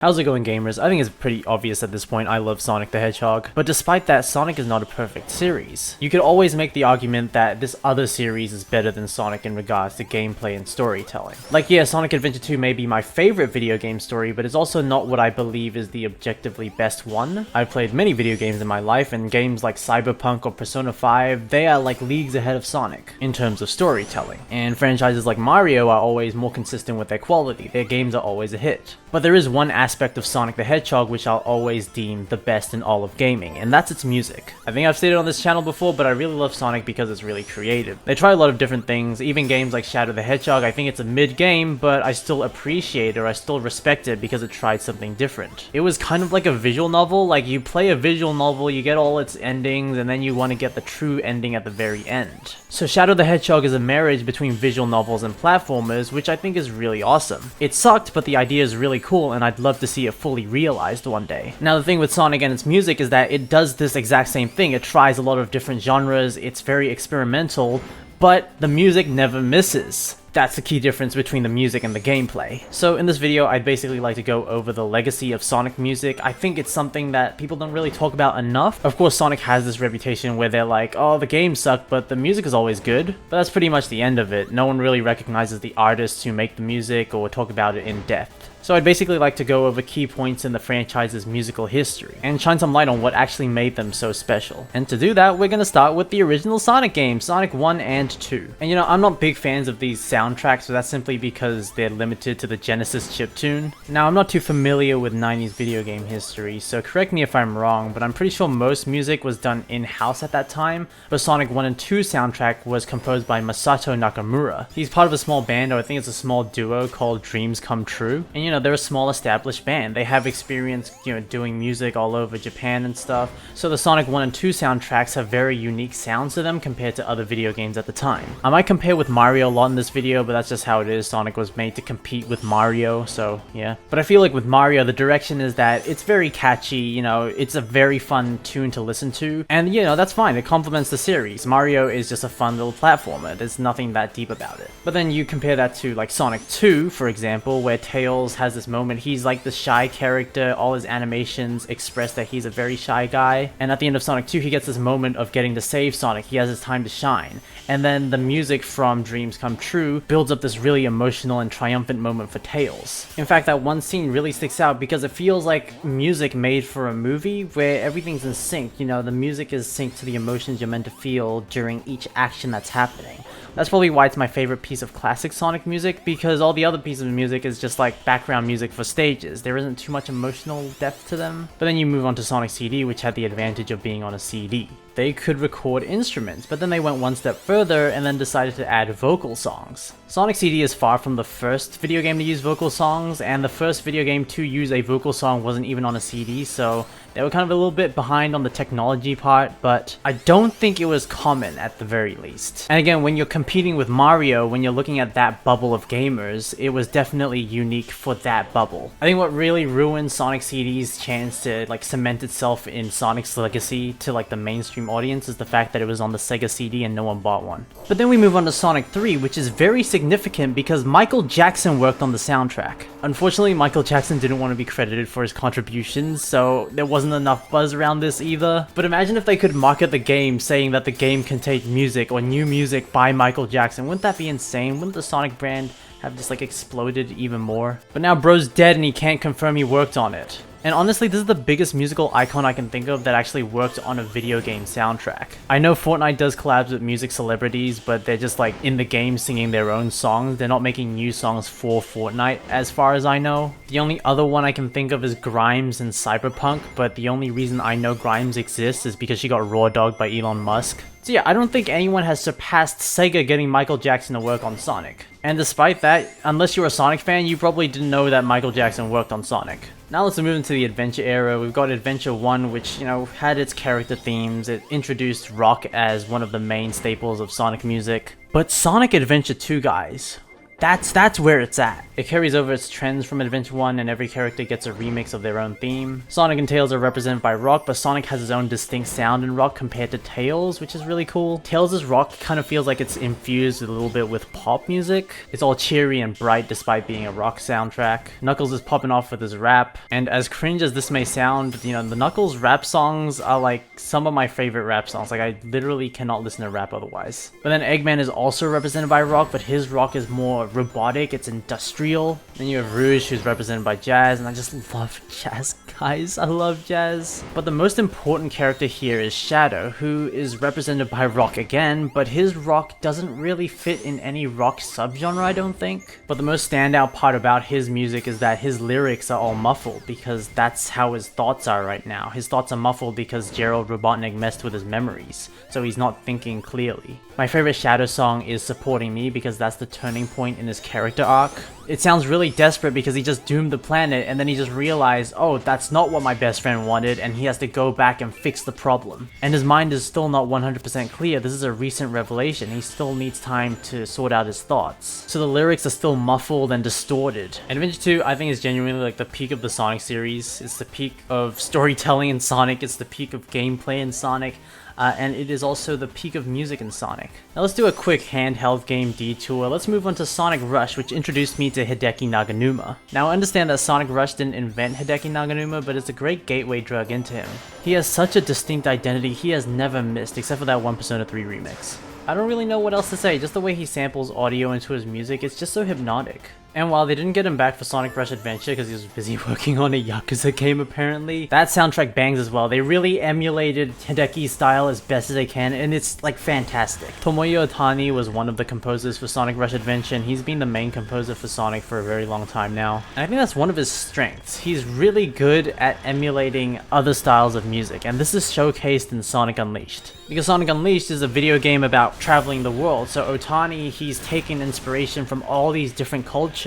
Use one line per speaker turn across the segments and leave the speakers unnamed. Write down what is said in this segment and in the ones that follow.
How's it going, gamers? I think it's pretty obvious at this point I love Sonic the Hedgehog, but despite that, Sonic is not a perfect series. You could always make the argument that this other series is better than Sonic in regards to gameplay and storytelling. Like, yeah, Sonic Adventure 2 may be my favorite video game story, but it's also not what I believe is the objectively best one. I've played many video games in my life, and games like Cyberpunk or Persona 5, they are like leagues ahead of Sonic in terms of storytelling. And franchises like Mario are always more consistent with their quality, their games are always a hit. But there is one aspect of Sonic the Hedgehog which I'll always deem the best in all of gaming, and that's its music. I think I've stated on this channel before, but I really love Sonic because it's really creative. They try a lot of different things, even games like Shadow the Hedgehog. I think it's a mid-game, but I still appreciate it, or I still respect it because it tried something different. It was kind of like a visual novel, like you play a visual novel, you get all its endings, and then you want to get the true ending at the very end. So Shadow the Hedgehog is a marriage between visual novels and platformers, which I think is really awesome. It sucked, but the idea is really cool, and I'd love to see it fully realized one day. Now the thing with Sonic and its music is that it does this exact same thing. It tries a lot of different genres, it's very experimental, but the music never misses. That's the key difference between the music and the gameplay. So in this video, I'd basically like to go over the legacy of Sonic music. I think it's something that people don't really talk about enough. Of course, Sonic has this reputation where they're like, oh, the game sucked, but the music is always good. But that's pretty much the end of it. No one really recognizes the artists who make the music or talk about it in depth. So I'd basically like to go over key points in the franchise's musical history, and shine some light on what actually made them so special. And to do that, we're gonna start with the original Sonic games, Sonic 1 and 2. And you know, I'm not big fans of these soundtracks, so that's simply because they're limited to the Genesis chiptune. Now, I'm not too familiar with 90s video game history, so correct me if I'm wrong, but I'm pretty sure most music was done in-house at that time, but Sonic 1 and 2 soundtrack was composed by Masato Nakamura. He's part of a small band, or I think it's a small duo called Dreams Come True, and you know, they're a small established band. They have experience, you know, doing music all over Japan and stuff. So the Sonic 1 and 2 soundtracks have very unique sounds to them compared to other video games at the time. I might compare with Mario a lot in this video, but that's just how it is. Sonic was made to compete with Mario, so yeah. But I feel like with Mario, the direction is that it's very catchy, you know, it's a very fun tune to listen to, and you know, that's fine. It complements the series. Mario is just a fun little platformer. There's nothing that deep about it. But then you compare that to like Sonic 2, for example, where Tails has this moment. He's like the shy character, all his animations express that he's a very shy guy, and at the end of Sonic 2 he gets this moment of getting to save Sonic. He has his time to shine, and then the music from Dreams Come True builds up this really emotional and triumphant moment for Tails. In fact, that one scene really sticks out because it feels like music made for a movie where everything's in sync. You know, the music is synced to the emotions you're meant to feel during each action that's happening. That's probably why it's my favorite piece of classic Sonic music, because all the other pieces of music is just like background music for stages. There isn't too much emotional depth to them. But then you move on to Sonic CD, which had the advantage of being on a CD. They could record instruments, but then they went one step further and then decided to add vocal songs. Sonic CD is far from the first video game to use vocal songs, and the first video game to use a vocal song wasn't even on a CD, so they were kind of a little bit behind on the technology part, but I don't think it was common at the very least. And again, when you're competing with Mario, when you're looking at that bubble of gamers, it was definitely unique for that bubble. I think what really ruined Sonic CD's chance to like cement itself in Sonic's legacy to like the mainstream audience is the fact that it was on the Sega CD and no one bought one. But then we move on to Sonic 3, which is very significant because Michael Jackson worked on the soundtrack. Unfortunately, Michael Jackson didn't want to be credited for his contributions, so there wasn't enough buzz around this either. But imagine if they could market the game saying that the game contained music or new music by Michael Jackson. Wouldn't that be insane? Wouldn't the Sonic brand have just like exploded even more? But now bro's dead and he can't confirm he worked on it. And honestly, this is the biggest musical icon I can think of that actually worked on a video game soundtrack. I know Fortnite does collabs with music celebrities, but they're just like in the game singing their own songs. They're not making new songs for Fortnite, as far as I know. The only other one I can think of is Grimes and Cyberpunk, but the only reason I know Grimes exists is because she got raw dogged by Elon Musk. So yeah, I don't think anyone has surpassed Sega getting Michael Jackson to work on Sonic. And despite that, unless you're a Sonic fan, you probably didn't know that Michael Jackson worked on Sonic. Now let's move into the Adventure era. We've got Adventure 1, which, you know, had its character themes. It introduced rock as one of the main staples of Sonic music. But Sonic Adventure 2, guys, That's where it's at. It carries over its trends from Adventure 1 and every character gets a remix of their own theme. Sonic and Tails are represented by rock, but Sonic has his own distinct sound in rock compared to Tails, which is really cool. Tails' rock kind of feels like it's infused a little bit with pop music. It's all cheery and bright despite being a rock soundtrack. Knuckles is popping off with his rap, and as cringe as this may sound, you know, the Knuckles rap songs are like some of my favorite rap songs. Like, I literally cannot listen to rap otherwise. But then Eggman is also represented by rock, but his rock is more robotic, it's industrial. Then you have Rouge, who's represented by jazz, and I just love jazz, guys. I love jazz. But the most important character here is Shadow, who is represented by rock again, but his rock doesn't really fit in any rock subgenre, I don't think. But the most standout part about his music is that his lyrics are all muffled, because that's how his thoughts are right now. His thoughts are muffled because Gerald Robotnik messed with his memories, so he's not thinking clearly. My favorite Shadow song is Supporting Me, because that's the turning point in his character arc. It sounds really desperate because he just doomed the planet and then he just realized, oh, that's not what my best friend wanted, and he has to go back and fix the problem. And his mind is still not 100% clear. This is a recent revelation. He still needs time to sort out his thoughts. So the lyrics are still muffled and distorted. Adventure 2, I think, is genuinely like the peak of the Sonic series. It's the peak of storytelling in Sonic. It's the peak of gameplay in Sonic. And it is also the peak of music in Sonic. Now let's do a quick handheld game detour. Let's move on to Sonic Rush, which introduced me to Hideki Naganuma. Now I understand that Sonic Rush didn't invent Hideki Naganuma, but it's a great gateway drug into him. He has such a distinct identity he has never missed, except for that one Persona 3 remix. I don't really know what else to say, just the way he samples audio into his music, it's just so hypnotic. And while they didn't get him back for Sonic Rush Adventure because he was busy working on a Yakuza game apparently, that soundtrack bangs as well. They really emulated Hideki's style as best as they can, and it's like fantastic. Tomoyo Otani was one of the composers for Sonic Rush Adventure, and he's been the main composer for Sonic for a very long time now. And I think that's one of his strengths. He's really good at emulating other styles of music, and this is showcased in Sonic Unleashed. Because Sonic Unleashed is a video game about traveling the world, so Otani, he's taken inspiration from all these different cultures,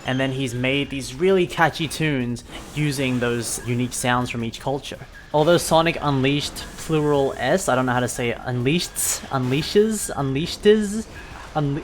and then he's made these really catchy tunes using those unique sounds from each culture. Although Sonic Unleashed, plural S, I don't know how to say it, unleashes,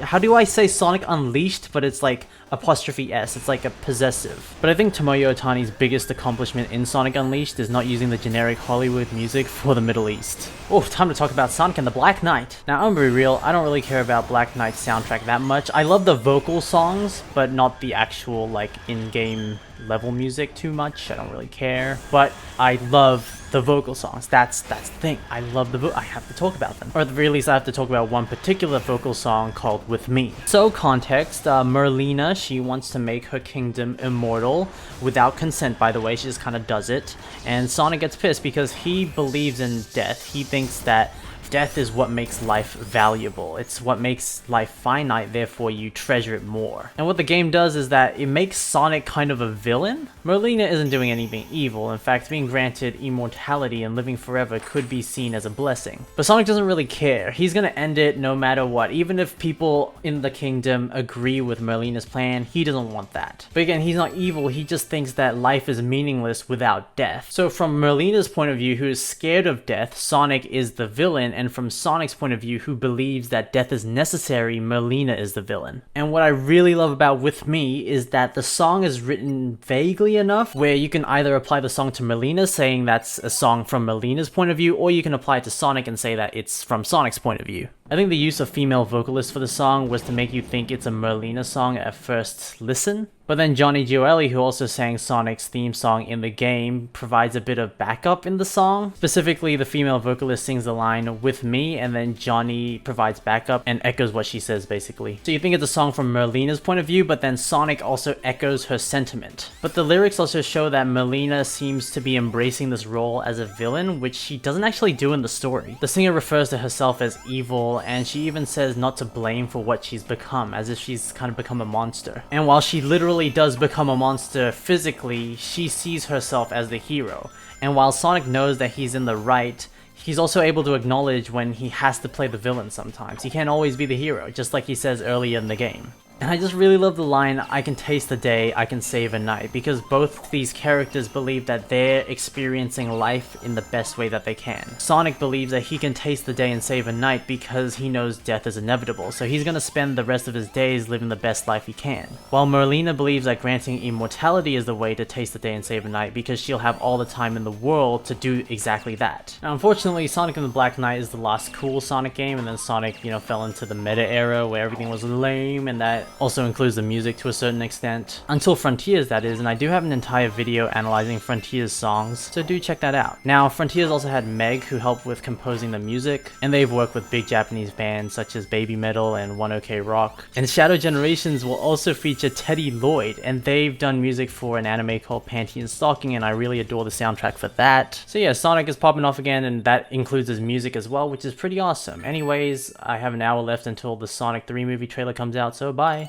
how do I say Sonic Unleashed, but it's like apostrophe S, it's like a possessive. But I think Tomoyo Otani's biggest accomplishment in Sonic Unleashed is not using the generic Hollywood music for the Middle East. Oh, time to talk about Sonic and the Black Knight. Now, I'm gonna be real, I don't really care about Black Knight's soundtrack that much. I love the vocal songs, but not the actual, like, in-game level music too much. I don't really care. But I love the vocal songs. That's the thing. I love the I have to talk about them. Or at the very least, I have to talk about one particular vocal song called With Me. So, context, Merlina, she wants to make her kingdom immortal without consent, by the way. She just kind of does it. And Sonic gets pissed because he believes in death. He thinks that death is what makes life valuable. It's what makes life finite, therefore you treasure it more. And what the game does is that it makes Sonic kind of a villain. Merlina isn't doing anything evil. In fact, being granted immortality and living forever could be seen as a blessing. But Sonic doesn't really care. He's gonna end it no matter what. Even if people in the kingdom agree with Merlina's plan, he doesn't want that. But again, he's not evil. He just thinks that life is meaningless without death. So from Merlina's point of view, who is scared of death, Sonic is the villain. And from Sonic's point of view, who believes that death is necessary, Merlina is the villain. And what I really love about With Me is that the song is written vaguely enough where you can either apply the song to Merlina, saying that's a song from Merlina's point of view, or you can apply it to Sonic and say that it's from Sonic's point of view. I think the use of female vocalists for the song was to make you think it's a Merlina song at first listen. But then Johnny Gioeli, who also sang Sonic's theme song in the game, provides a bit of backup in the song. Specifically, the female vocalist sings the line "with me," and then Johnny provides backup and echoes what she says, basically. So you think it's a song from Merlina's point of view, but then Sonic also echoes her sentiment. But the lyrics also show that Merlina seems to be embracing this role as a villain, which she doesn't actually do in the story. The singer refers to herself as evil, and she even says not to blame for what she's become, as if she's kind of become a monster. And while she literally does become a monster physically, she sees herself as the hero. And while Sonic knows that he's in the right, he's also able to acknowledge when he has to play the villain sometimes. He can't always be the hero, just like he says earlier in the game. And I just really love the line, "I can taste the day, I can save a night," because both these characters believe that they're experiencing life in the best way that they can. Sonic believes that he can taste the day and save a night because he knows death is inevitable, so he's gonna spend the rest of his days living the best life he can. While Merlina believes that granting immortality is the way to taste the day and save a night because she'll have all the time in the world to do exactly that. Now unfortunately, Sonic and the Black Knight is the last cool Sonic game, and then Sonic, fell into the meta era where everything was lame, and that also includes the music to a certain extent. Until Frontiers, that is, and I do have an entire video analyzing Frontiers songs, so do check that out. Now, Frontiers also had Meg, who helped with composing the music, and they've worked with big Japanese bands such as Baby Metal and 1OK Rock. And Shadow Generations will also feature Teddy Lloyd, and they've done music for an anime called Panty and Stocking, and I really adore the soundtrack for that. So yeah, Sonic is popping off again, and that includes his music as well, which is pretty awesome. Anyways, I have an hour left until the Sonic 3 movie trailer comes out, so bye.